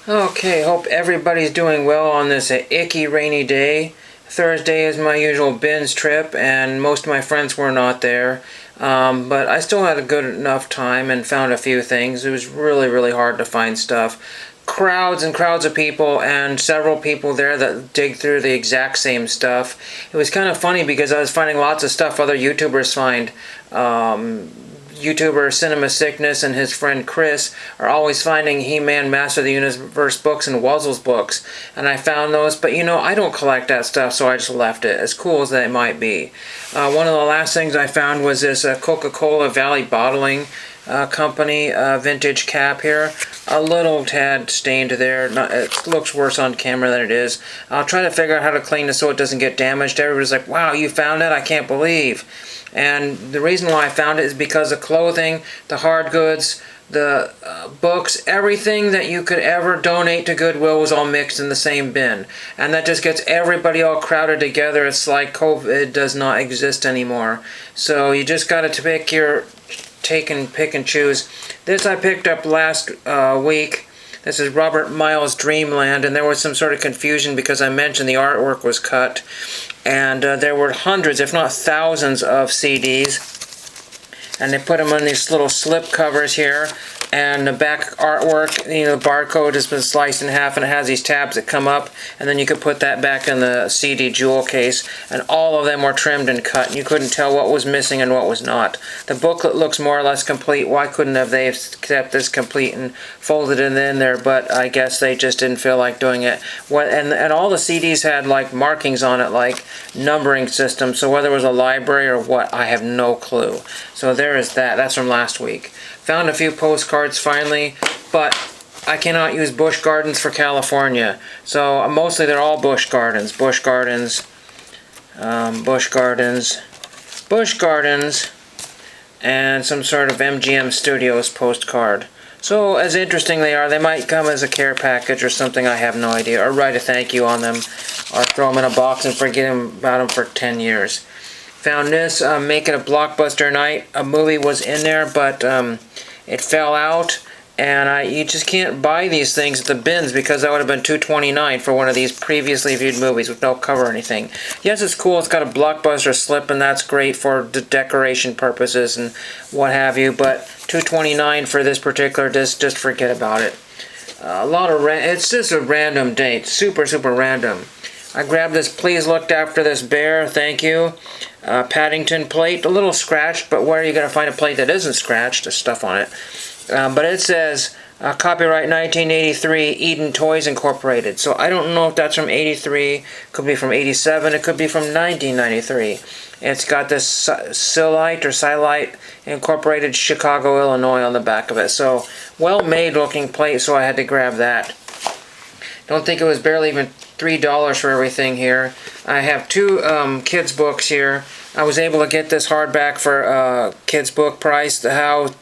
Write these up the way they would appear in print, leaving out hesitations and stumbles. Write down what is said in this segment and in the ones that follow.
Okay, hope everybody's doing well on this icky rainy day. Thursday is my usual bins trip, and most of my friends were not there. But I still had a good enough time and found a few things. It was really hard to find stuff. Crowds and crowds of people, and several people there that dig through the exact same stuff. It was kind of funny because I was finding lots of stuff other YouTubers find. YouTuber Cinema Sickness and his friend Chris are always finding He-Man Master of the Universe books and Wuzzle's books, and I found those, but I don't collect that stuff, so I just left it, as cool as that might be. One of the last things I found was this Coca-Cola Valley Bottling Company vintage cap here. A little tad stained there. It looks worse on camera than it is. I'll try to figure out how to clean this so it doesn't get damaged. Everybody's like, wow, you found it? I can't believe. And the reason why I found it is because the clothing, the hard goods, the books, everything that you could ever donate to Goodwill was all mixed in the same bin. And that just gets everybody all crowded together. It's like COVID does not exist anymore. So you just got to pick and choose. This I picked up last week. This is Robert Miles' Dreamland, and there was some sort of confusion because I mentioned the artwork was cut. And there were hundreds, if not thousands, of CDs. And they put them on these little slip covers here. And the back artwork, the barcode has been sliced in half, and it has these tabs that come up, and then you could put that back in the CD jewel case, and all of them were trimmed and cut, and you couldn't tell what was missing and what was not. The booklet looks more or less complete. Why couldn't have they kept this complete and folded it in there? But I guess they just didn't feel like doing it. And all the CDs had like markings on it, like numbering systems, so whether it was a library or what, I have no clue. So there is that. That's from last week. Found a few postcards finally, but I cannot use Busch Gardens for California. So mostly they're all Busch Gardens. Busch Gardens, Busch Gardens, Busch Gardens, and some sort of MGM Studios postcard. So as interesting they are, they might come as a care package or something, I have no idea. Or write a thank you on them, or throw them in a box and forget about them for 10 years. Found this, making a blockbuster night. A movie was in there, but it fell out, and you just can't buy these things at the bins because that would have been $2.29 for one of these previously viewed movies with no cover or anything. Yes, it's cool. It's got a blockbuster slip, and that's great for decoration purposes and what have you. But $2.29 for this particular disc, just forget about it. It's just a random date, super random. I grabbed this Please Look After This Bear, thank you. Paddington plate, a little scratched, but where are you going to find a plate that isn't scratched? There's stuff on it. But it says, copyright 1983, Eden Toys Incorporated. So I don't know if that's from 83, could be from 87, it could be from 1993. It's got this Silite Incorporated, Chicago, Illinois on the back of it. So well-made looking plate, so I had to grab that. Don't think it was barely even $3 for everything here. I have two kids books here. I was able to get this hardback for kids book price. The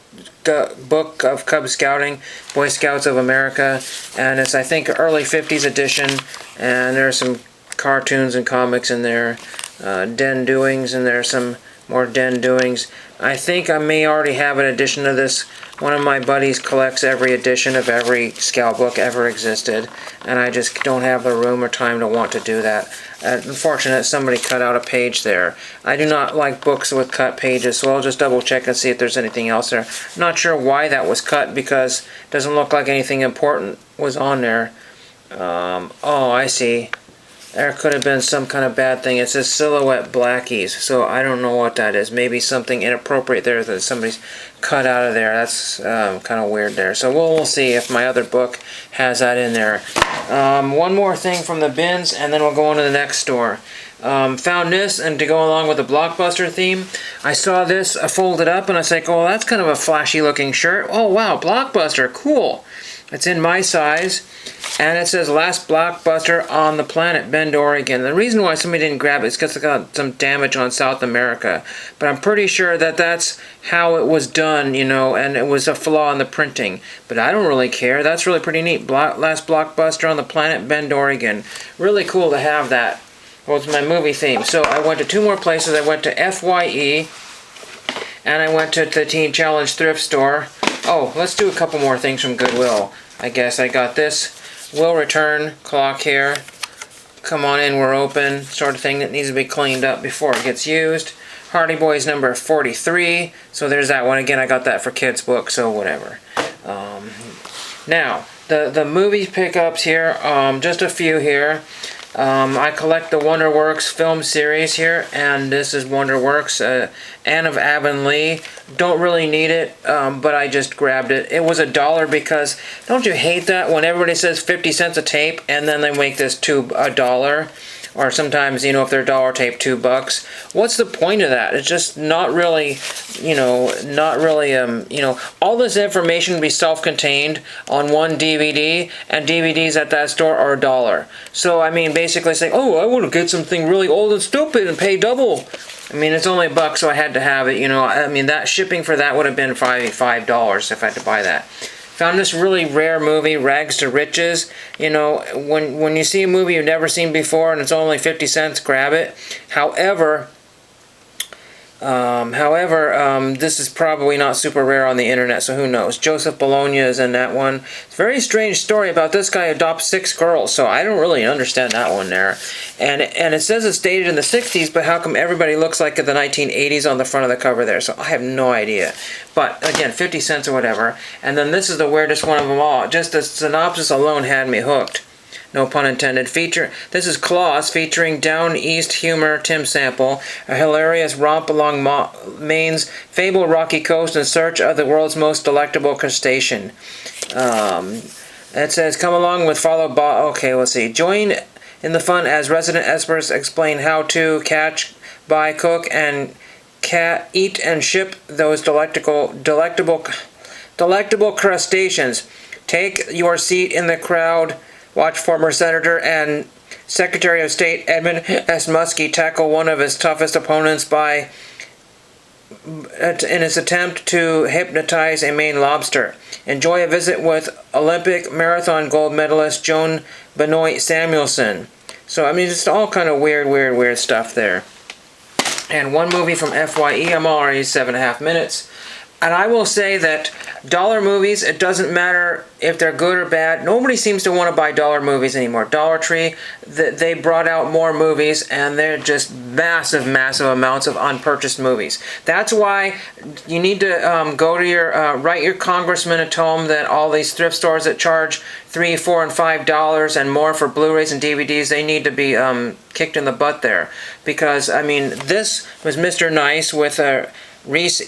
Book of Cub Scouting, Boy Scouts of America, and it's I think early 50s edition. And there's some cartoons and comics in there, Den Doings, and there's some more Den Doings. I think I may already have an edition of this. One of my buddies collects every edition of every Scout book ever existed, and I just don't have the room or time to want to do that. Unfortunate, somebody cut out a page there. I do not like books with cut pages, so I'll just double check and see if there's anything else there. I'm not sure why that was cut, because it doesn't look like anything important was on there. Oh, I see. There could have been some kind of bad thing. It says Silhouette Blackies, so I don't know what that is. Maybe something inappropriate there that somebody's cut out of there. That's kind of weird there. So we'll see if my other book has that in there. One more thing from the bins, and then we'll go on to the next store. Found this, and to go along with the Blockbuster theme, I saw this folded up, and I was like, oh, that's kind of a flashy looking shirt. Oh, wow, Blockbuster, cool. It's in my size, and it says Last Blockbuster on the Planet, Bend, Oregon. The reason why somebody didn't grab it is because it got some damage on South America. But I'm pretty sure that that's how it was done, and it was a flaw in the printing. But I don't really care. That's really pretty neat. Last Blockbuster on the Planet, Bend, Oregon. Really cool to have that. Well, it's my movie theme. So I went to two more places. I went to FYE, and I went to the Teen Challenge thrift store. Oh, let's do a couple more things from Goodwill. I guess I got this will return clock here. Come on in, we're open, sort of thing that needs to be cleaned up before it gets used. Hardy Boys number 43, so there's that one. Again, I got that for kids' book, so whatever. Now, the movie pickups here, just a few here. I collect the Wonderworks film series here, and this is Wonderworks, Anne of Avonlea. Don't really need it, but I just grabbed it. It was $1 because, don't you hate that when everybody says 50 cents a tape, and then they make this tube $1? Or sometimes, you know, if they're dollar tape, $2. What's the point of that? It's just not really, you know, all this information can be self-contained on one DVD, and DVDs at that store are $1. So, I mean, basically saying, oh, I want to get something really old and stupid and pay double. I mean, it's only $1, so I had to have it, you know. I mean, that shipping for that would have been $5 if I had to buy that. Found this really rare movie, Rags to Riches. You know, when you see a movie you've never seen before and it's only 50 cents, grab it. However, this is probably not super rare on the internet, so who knows. Joseph Bologna is in that one. It's a very strange story about this guy adopts 6 girls, so I don't really understand that one there. And it says it's dated in the 60s, but how come everybody looks like the 1980s on the front of the cover there? So I have no idea. But again, 50 cents or whatever. And then this is the weirdest one of them all. Just the synopsis alone had me hooked. No pun intended. This is Claus featuring Down East humor Tim Sample, a hilarious romp along Maine's fabled rocky coast in search of the world's most delectable crustacean. It says, come along with follow okay, let's see. Join in the fun as resident experts explain how to catch, buy, cook, and eat and ship those delectable crustaceans. Take your seat in the crowd. Watch former Senator and Secretary of State Edmund S. Muskie tackle one of his toughest opponents in his attempt to hypnotize a Maine lobster. Enjoy a visit with Olympic marathon gold medalist Joan Benoit Samuelson. So, I mean, just all kind of weird stuff there. And one movie from FYE, I'm already 7.5 minutes. And I will say that dollar movies, it doesn't matter if they're good or bad. Nobody seems to want to buy dollar movies anymore. Dollar Tree, they brought out more movies, and they're just massive amounts of unpurchased movies. That's why you need to go to your, write your congressman and tell them that all these thrift stores that charge $3, $4, and $5 and more for Blu-rays and DVDs, they need to be kicked in the butt there. Because, I mean, this was Mr. Nice with Reese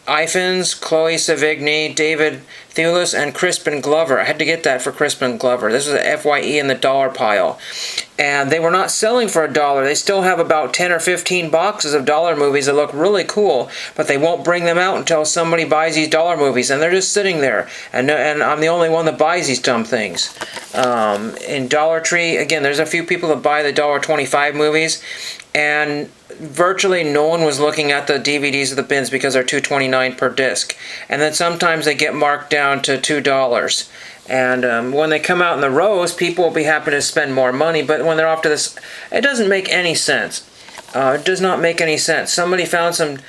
Ifans, Chloe Savigny, David Thewlis, and Crispin Glover. I had to get that for Crispin Glover. This was a FYE in the dollar pile. And they were not selling for $1. They still have about 10 or 15 boxes of dollar movies that look really cool, but they won't bring them out until somebody buys these dollar movies, and they're just sitting there. And I'm the only one that buys these dumb things. In Dollar Tree, again, there's a few people that buy the $1.25 movies, and virtually no one was looking at the DVDs of the bins because they're $2.29 per disc. And then sometimes they get marked down to $2. And when they come out in the rows, people will be happy to spend more money, but when they're off to this, it doesn't make any sense. It does not make any sense. Somebody found some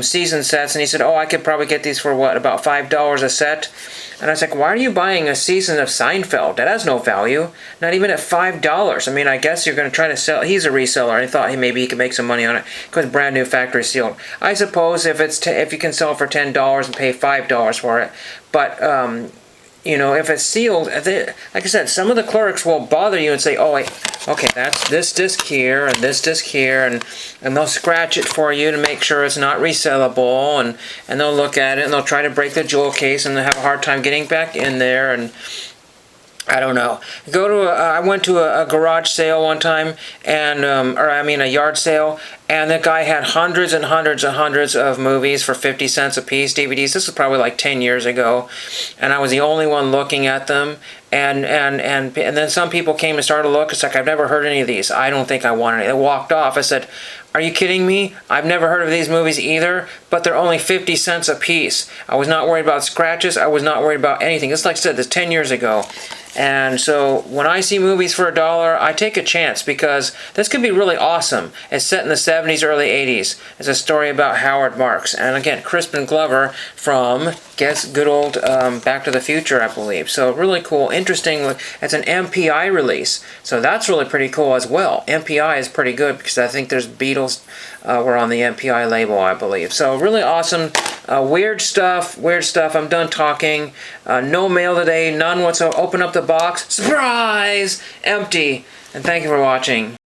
season sets, and he said, oh, I could probably get these for, what, about $5 a set? And I was like, why are you buying a season of Seinfeld? That has no value. Not even at $5. I mean, I guess you're going to try to sell. He's a reseller. I thought maybe he could make some money on it because brand new factory sealed. I suppose if you can sell it for $10 and pay $5 for it. But you know, if it's sealed, like I said, some of the clerks will bother you and say, oh, wait, okay, that's this disc here and this disc here, and they'll scratch it for you to make sure it's not resellable, and they'll look at it, and they'll try to break the jewel case, and they'll have a hard time getting back in there, and I don't know. I went to a garage sale one time, and a yard sale, and the guy had hundreds and hundreds and hundreds of movies for 50 cents a piece, DVDs. This was probably like 10 years ago, and I was the only one looking at them. And then some people came and started to look. It's like, I've never heard any of these. I don't think I want any. They walked off. I said, are you kidding me? I've never heard of these movies either, but they're only 50 cents a piece. I was not worried about scratches. I was not worried about anything. It's like I said, this 10 years ago. And so when I see movies for $1, I take a chance because this could be really awesome. It's set in the 70s, early 80s. It's a story about Howard Marks. And again, Crispin Glover from, guess, good old Back to the Future, I believe. So really cool, interesting. It's an MPI release. So that's really pretty cool as well. MPI is pretty good because I think there's Beatles were on the MPI label, I believe. So really awesome. Weird stuff. I'm done talking. No mail today. None whatsoever. Open up the box. Surprise! Empty. And thank you for watching.